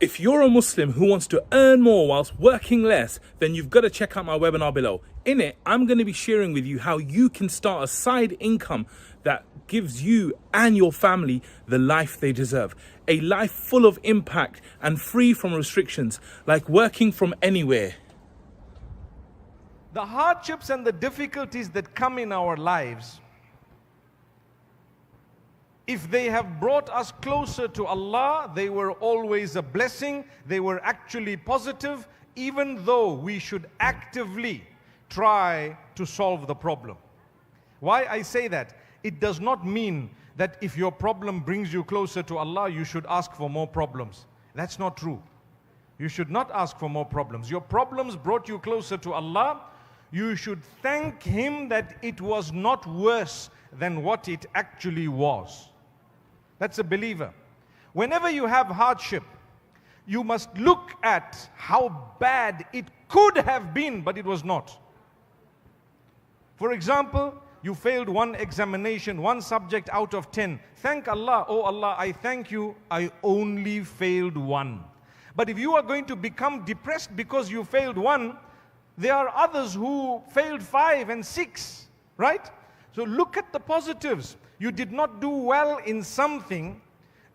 If you're a Muslim who wants to earn more whilst working less, then you've got to check out my webinar below. In it, I'm going to be sharing with you how you can start a side income that gives you and your family the life they deserve. A life full of impact and free from restrictions, like working from anywhere. The hardships and the difficulties that come in our lives, if they have brought us closer to Allah, they were always a blessing. They were actually positive, even though we should actively try to solve the problem. Why I say that? It does not mean that if your problem brings you closer to Allah, you should ask for more problems. That's not true. You should not ask for more problems. Your problems brought you closer to Allah. You should thank Him that it was not worse than what it actually was. That's a believer. Whenever you have hardship, you must look at how bad it could have been, but it was not. For example, you failed one examination, one subject out of 10. Thank Allah, oh Allah, I thank you, I only failed one. But if you are going to become depressed because you failed one, there are others who failed 5 and 6, right? So look at the positives. You did not do well in something,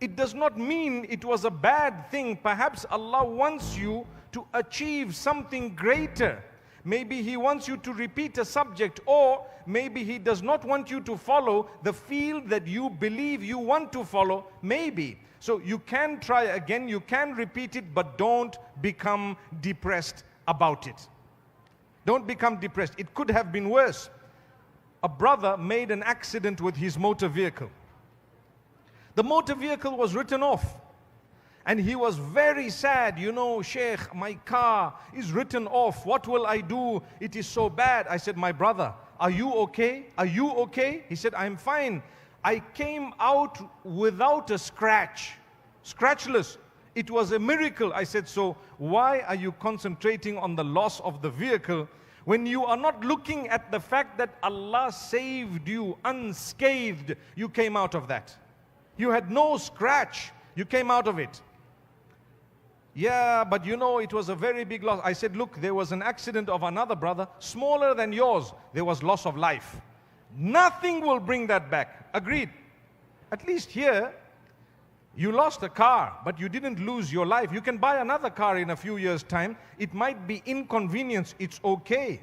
it does not mean it was a bad thing. Perhaps Allah wants you to achieve something greater. Maybe He wants you to repeat a subject, or maybe He does not want you to follow the field that you believe you want to follow. Maybe. So you can try again, you can repeat it, but don't become depressed about it. Don't become depressed. It could have been worse. A brother made an accident with his motor vehicle. The motor vehicle was written off. And he was very sad. You know, Sheikh, my car is written off. What will I do? It is so bad. I said, my brother, are you okay? Are you okay? He said, I'm fine. I came out without a scratch. Scratchless. It was a miracle. I said, so why are you concentrating on the loss of the vehicle when you are not looking at the fact that Allah saved you unscathed? You came out of that. You had no scratch. You came out of it. Yeah, but you know, it was a very big loss. I said, look, there was an accident of another brother, smaller than yours. There was loss of life. Nothing will bring that back. Agreed. At least here, you lost a car, but you didn't lose your life. You can buy another car in a few years' time. It might be inconvenience. It's okay.